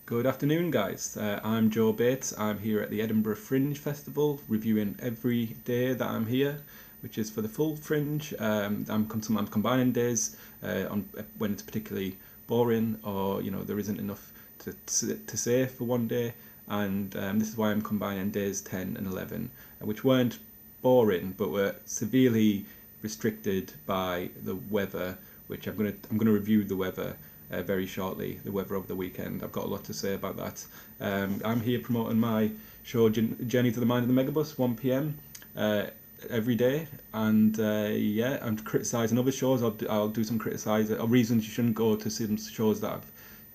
Good afternoon, guys. I'm Joe Bates. I'm here at the Edinburgh Fringe Festival, reviewing every day that I'm here, which is for the full Fringe. I'm combining days on when it's particularly boring, or there isn't enough to say for one day, and this is why I'm combining days 10 and 11, which weren't boring but were severely restricted by the weather. Which I'm gonna review the weather very shortly, the weather over the weekend. I've got a lot to say about that. I'm here promoting my show, Journey to the Mind of the Megabus, 1 p.m. Every day, and yeah, I'm criticising other shows. I'll do some criticising, or reasons you shouldn't go to some shows that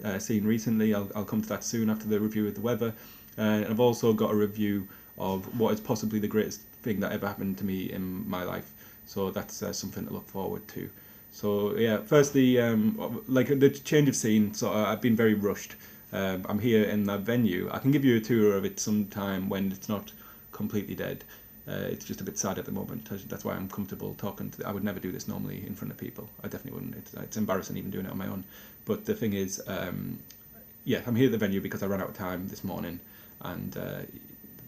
I've seen recently. I'll come to that soon after the review of the weather. And I've also got a review of what is possibly the greatest thing that ever happened to me in my life. So that's something to look forward to. So yeah, firstly, like the change of scene. So I've been very rushed. I'm here in that venue. I can give you a tour of it sometime when it's not completely dead. It's just a bit sad at the moment. That's why I'm comfortable talking. I would never do this normally in front of people. I definitely wouldn't. It's embarrassing even doing it on my own. But the thing is, yeah, I'm here at the venue because I ran out of time this morning, and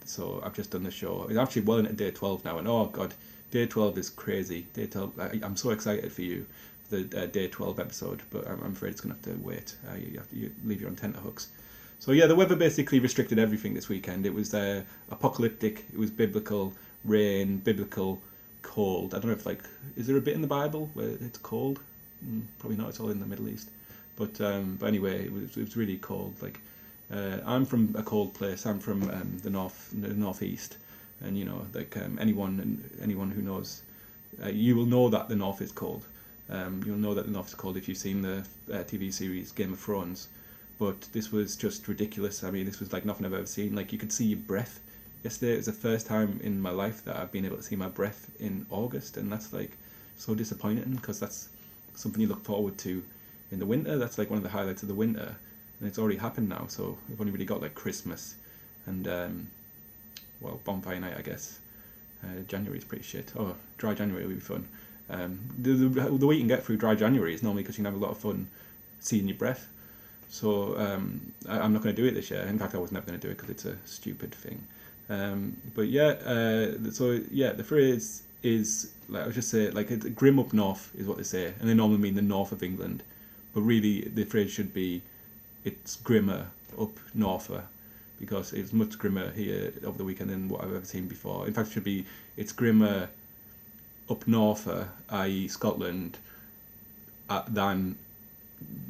so I've just done the show. It's actually well into day 12 now, and oh god, day 12 is crazy. Day 12, I'm so excited for you, the day 12 episode, but I'm afraid it's going to have to wait. You have to leave your on tenterhooks. So yeah, the weather basically restricted everything this weekend. It was apocalyptic, it was biblical, rain, biblical, cold. I don't know if is there a bit in the Bible where it's cold? Probably not, it's all in the Middle East. But anyway, it was really cold. I'm from a cold place. I'm from the northeast, and anyone who knows, you will know that the north is cold. You'll know that the north is cold if you've seen the TV series Game of Thrones. But this was just ridiculous. I mean, this was like nothing I've ever seen. Like, you could see your breath. Yesterday, it was the first time in my life that I've been able to see my breath in August, and that's like so disappointing because that's something you look forward to in the winter. That's like one of the highlights of the winter, and it's already happened now. So we've only really got like Christmas and well, bonfire night, I guess. January is pretty shit. Oh, dry January will be fun. The way you can get through dry January is normally because you can have a lot of fun seeing your breath. So I'm not going to do it this year. In fact, I was never going to do it because it's a stupid thing. But yeah, so yeah, the phrase is, like I was just say, like, it's grim up north is what they say, and they normally mean the north of England, but really the phrase should be it's grimmer up norther, because it's much grimmer here over the weekend than what I've ever seen before. In fact, it should be it's grimmer up norther, i.e. Scotland, than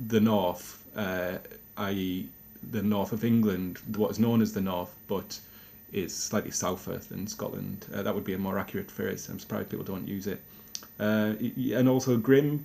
the north, i.e. the north of England, what is known as the north, but is slightly souther than Scotland. That would be a more accurate phrase. I'm surprised people don't use it. And also grim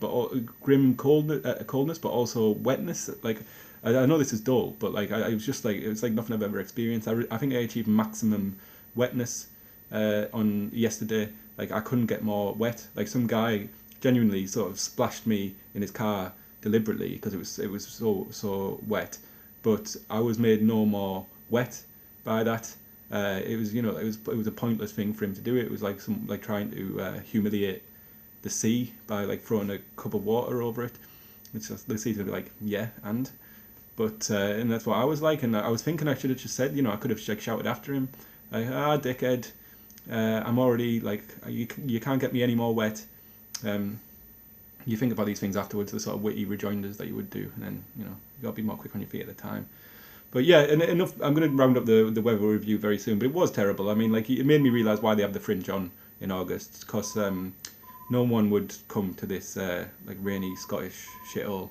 coldness, but also wetness. Like, I know this is dull, but like I was just like, it was like nothing I've ever experienced. I think I achieved maximum wetness on yesterday. Like, I couldn't get more wet. Like, some guy genuinely sort of splashed me in his car deliberately because it was so wet, but I was made no more wet by that. It was a pointless thing for him to do. It was like trying to humiliate the sea by like throwing a cup of water over it. It's just, the sea's gonna be like, yeah, and that's what I was like, and I was thinking I should have just said, I could have like shouted after him, like, dickhead, I'm already like, you can't get me any more wet. You think about these things afterwards, the sort of witty rejoinders that you would do, and then you gotta be more quick on your feet at the time. But yeah, enough. I'm going to round up the weather review very soon, but it was terrible. I mean, like, it made me realise why they have the Fringe on in August, because no one would come to this like rainy Scottish shithole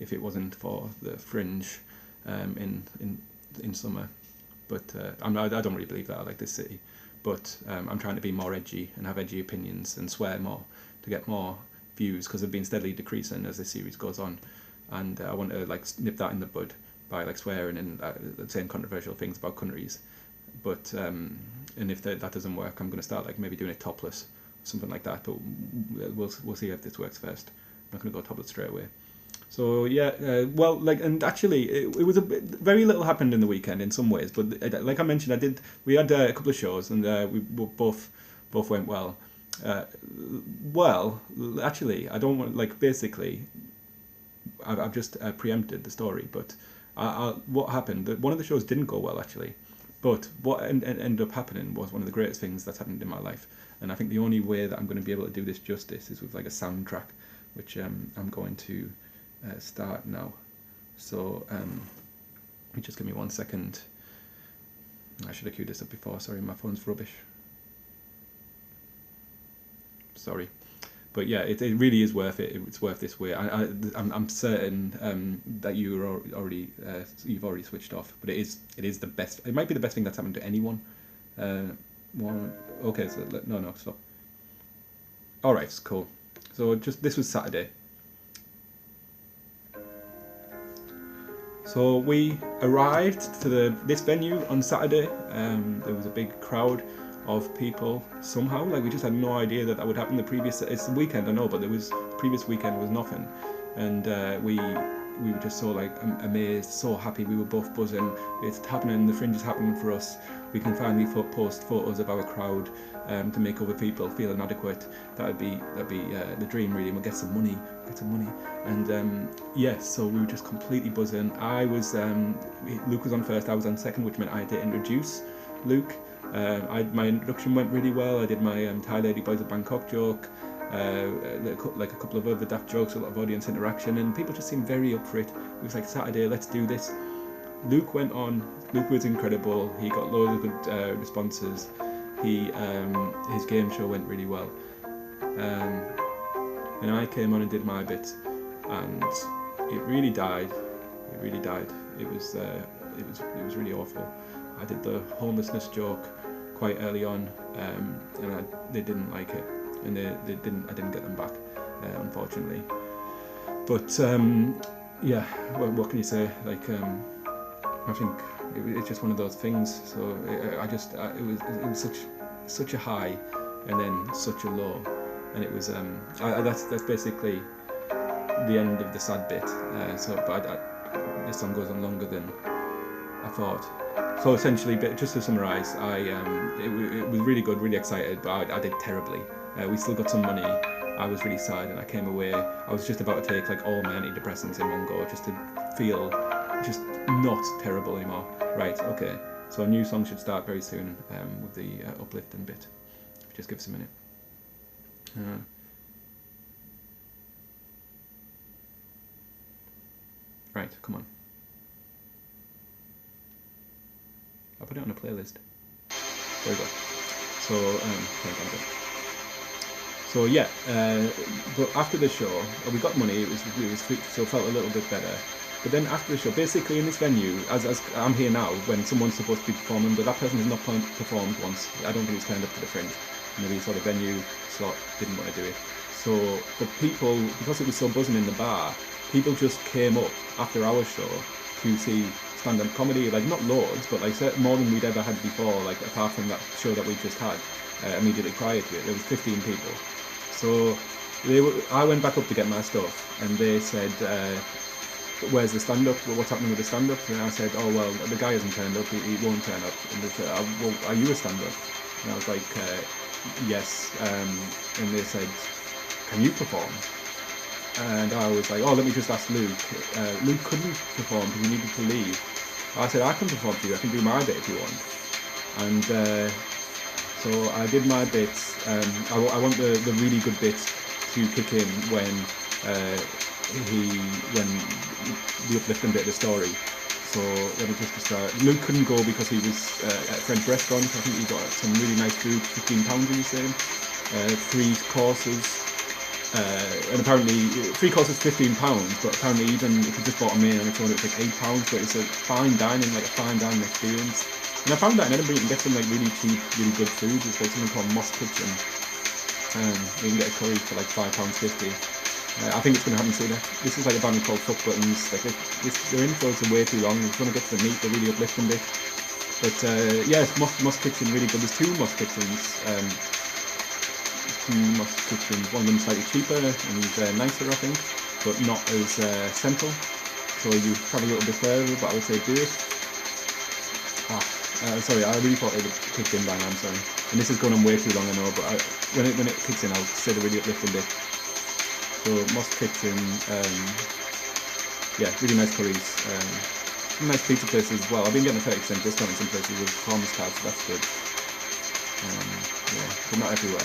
if it wasn't for the Fringe in summer. But I don't really believe that. I like this city, but I'm trying to be more edgy and have edgy opinions and swear more to get more views, because they've been steadily decreasing as this series goes on, and I want to like nip that in the bud by like swearing and saying controversial things about countries. But and if that doesn't work, I'm going to start like maybe doing it topless, something like that. But we'll see if this works first. I'm not going to go topless straight away. So yeah, well, like, and actually, it was very little happened in the weekend in some ways. But like I mentioned, we had a couple of shows, and we both went well. Well, actually, I don't want, like, basically, I've just preempted the story, but what happened? One of the shows didn't go well actually, but what ended up happening was one of the greatest things that's happened in my life. And I think the only way that I'm going to be able to do this justice is with like a soundtrack, which I'm going to start now. So just give me 1 second. I should have queued this up before. Sorry, my phone's rubbish. Sorry. But yeah, it really is worth it. It's worth this way. I'm certain that you've already switched off. But it is the best. It might be the best thing that's happened to anyone. Okay, so no, stop. All right, cool. So this was Saturday. So we arrived to this venue on Saturday. There was a big crowd of people somehow. Like, we just had no idea that would happen. It's the weekend, I know, but the previous weekend was nothing. And we were just so like amazed, so happy. We were both buzzing. It's happening. The Fringe is happening for us. We can finally post photos of our crowd to make other people feel inadequate. That'd be the dream, really. And we'll get some money. And so we were just completely buzzing. Luke was on first. I was on second, which meant I had to introduce Luke. My introduction went really well. I did my Thai Lady Boys of Bangkok joke, like a couple of other daft jokes, a lot of audience interaction, and people just seemed very up for it. It was like, Saturday, let's do this. Luke went on. Luke was incredible. He got loads of good responses. His game show went really well. And I came on and did my bit, and it really died. It was really awful. I did the homelessness joke quite early on, and they didn't like it, and I didn't get them back, unfortunately. But what can you say? Like, I think it's just one of those things. So it was such a high, and then such a low, and it was that's basically the end of the sad bit. This song goes on longer than I thought. So essentially, just to summarise, it was really good, really excited, but I did terribly. We still got some money. I was really sad, and I came away. I was just about to take like all my antidepressants in one go, just to feel just not terrible anymore. Right, okay. So a new song should start very soon with the uplifting bit. Just give us a minute. Right, come on. I'll put it on a playlist. There we go. But after the show, we got money. It was so it felt a little bit better. But then after the show, basically in this venue, as I'm here now, when someone's supposed to be performing, but that person has not performed once. I don't think he's turned up to the Fringe. Maybe he saw the venue slot, didn't want to do it. So the people, because it was so buzzing in the bar, people just came up after our show to see stand-up comedy, like not loads, but like more than we'd ever had before, like apart from that show that we just had immediately prior to it. There was 15 people. So I went back up to get my stuff, and they said, where's the stand-up? What's happening with the stand-up? And I said, oh well, the guy hasn't turned up, he won't turn up. And they said, well, are you a stand-up? And I was like, yes. And they said, can you perform? And I was like, oh, let me just ask Luke. Luke couldn't perform because he needed to leave. I said, I can perform for you, I can do my bit if you want. And so I did my bits. I want the really good bits to kick in when the uplifting bit of the story. So let me just start. Luke couldn't go because he was at a French restaurant. I think he got some really nice food, £15 he was saying. 3 courses. And apparently 3 courses £15, but apparently even if you just bought a meal on its own, it was like £8. But it's a fine dining experience. And I found that in Edinburgh you can get some like really cheap, really good food. There's like something called Moss Kitchen. You can get a curry for like £5.50. I think it's going to happen sooner. This is like a band called Fuck Buttons. Like their intros are way too long. It's going to get to the meat, the really uplifting bit. But yes, Moss Kitchen really good. There's 2 Moss Kitchens. One of them slightly cheaper and nicer, I think, but not as central. So you travel a little bit further, but I would say do it. Sorry, I really thought it would kick in by now. I'm sorry. And this is going on way too long, I know, but when it kicks in, I'll say the really uplifting bit. So Moss Kitchen, really nice curries. some nice pizza places as well. I've been getting a 30% discount in some places with Thomas cards, so that's good. Yeah, but not everywhere.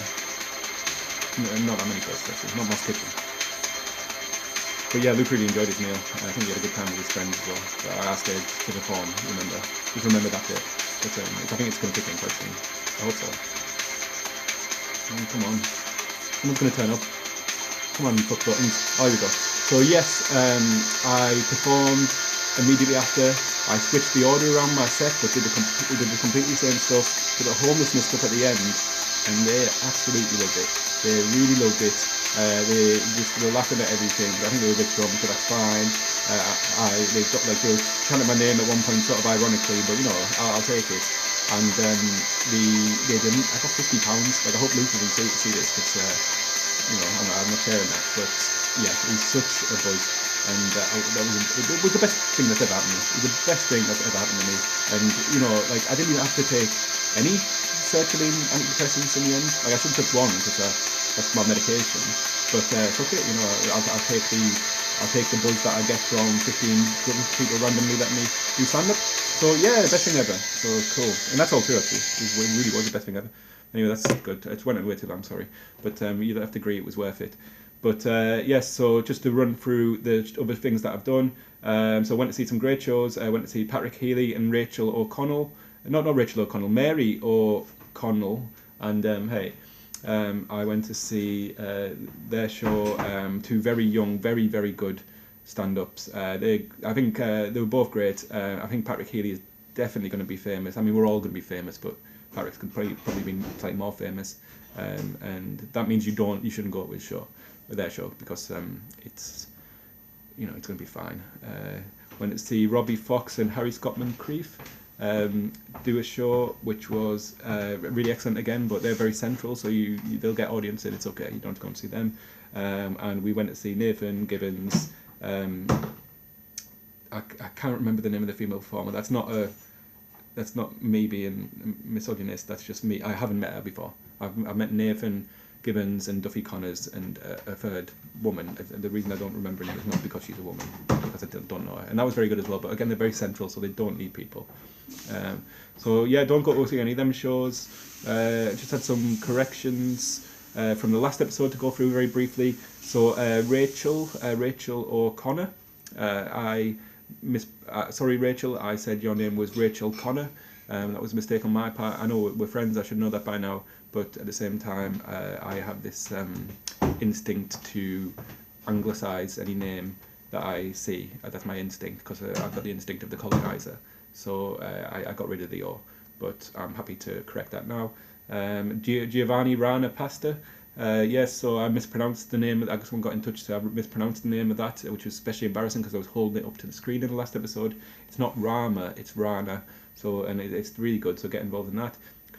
Not that many places actually, not Moss Kitchen. But yeah, Luke really enjoyed his meal. I think he had a good time with his friends as well. So I asked Ed to perform, just remember that bit. But I think it's going to kick in quite soon. I hope so. Come on. Someone's going to turn up. Come on, fuck buttons. Oh, here we go. So yes, I performed immediately after. I switched the order around my set, but did the completely same stuff, did the homelessness stuff at the end, and they absolutely loved it. They really loved it. They were laughing at everything. I think they were a bit drunk, but that's fine. They were chanting my name at one point, sort of ironically, but I'll take it. And they didn't. I got £50. Like, I hope Luke doesn't see this, because I'm not sharing that. But yeah, it was such a buzz, and it was the best thing that's ever happened to me. It was the best thing that's ever happened to me. And I didn't even have to take any sertraline antidepressants in the end. Like, I should have took one because that's my medication. But fuck it, I'll take the buzz that I get from 15 people randomly letting me do stand up. So yeah, best thing ever. So cool, and that's all true actually. It really was the best thing ever. Anyway, that's good. It went way too long, sorry, but you don't have to agree it was worth it. But yes, so just to run through the other things that I've done. So I went to see some great shows. I went to see Patrick Healy and Rachel O'Connell. Not Rachel O'Connell, Mary O'Connell. And I went to see their show. Two very young, very, very good stand-ups. I think they were both great. I think Patrick Healy is definitely going to be famous. I mean, we're all going to be famous, but Patrick's could probably be slightly more famous. And that means you shouldn't go with their show, because it's going to be fine. Went to see Robbie Fox and Harry Scotman-Creef do a show which was really excellent again, but they're very central, so they'll get audience in. It's okay, you don't have to go and see them. And we went to see Nathan Gibbons. I can't remember the name of the female performer. That's not me being misogynist. That's just me. I haven't met her before. I've met Nathan Gibbons and Duffy Connors and a third woman. The reason I don't remember her name is not because she's a woman, because I don't know her. And that was very good as well. But again, they're very central, so they don't need people. So yeah, don't go see any of them shows. Just had some corrections from the last episode to go through very briefly. So Rachel O'Connor. Sorry, Rachel. I said your name was Rachel Connor. That was a mistake on my part. I know we're friends. I should know that by now. But at the same time, I have this instinct to anglicise any name that I see. That's my instinct, because I've got the instinct of the coloniser. So I got rid of the O. But I'm happy to correct that now. Giovanni Rana Pasta. Yes, so I mispronounced the name. I guess someone got in touch, so I mispronounced the name of that, which was especially embarrassing because I was holding it up to the screen in the last episode. It's not Rama, it's Rana. So, and it's really good. So get involved in that.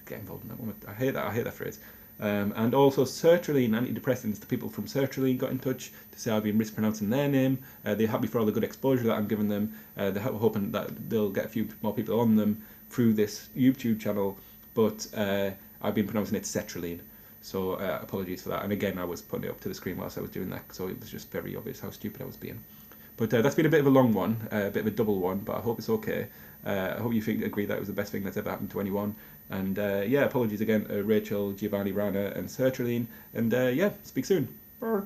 Get involved in that one. I hate that phrase. And also sertraline antidepressants. The people from sertraline got in touch to say I've been mispronouncing their name. They're happy for all the good exposure that I'm giving them. They're hoping that they'll get a few more people on them through this YouTube channel. But I've been pronouncing it cetraline. So apologies for that. And again, I was putting it up to the screen whilst I was doing that, so it was just very obvious how stupid I was being. But that's been a bit of a long one, a bit of a double one, but I hope it's okay. I hope you agree that it was the best thing that's ever happened to anyone. And yeah, apologies again, Rachel, Giovanni Rana and sertraline. And yeah, speak soon. Bye.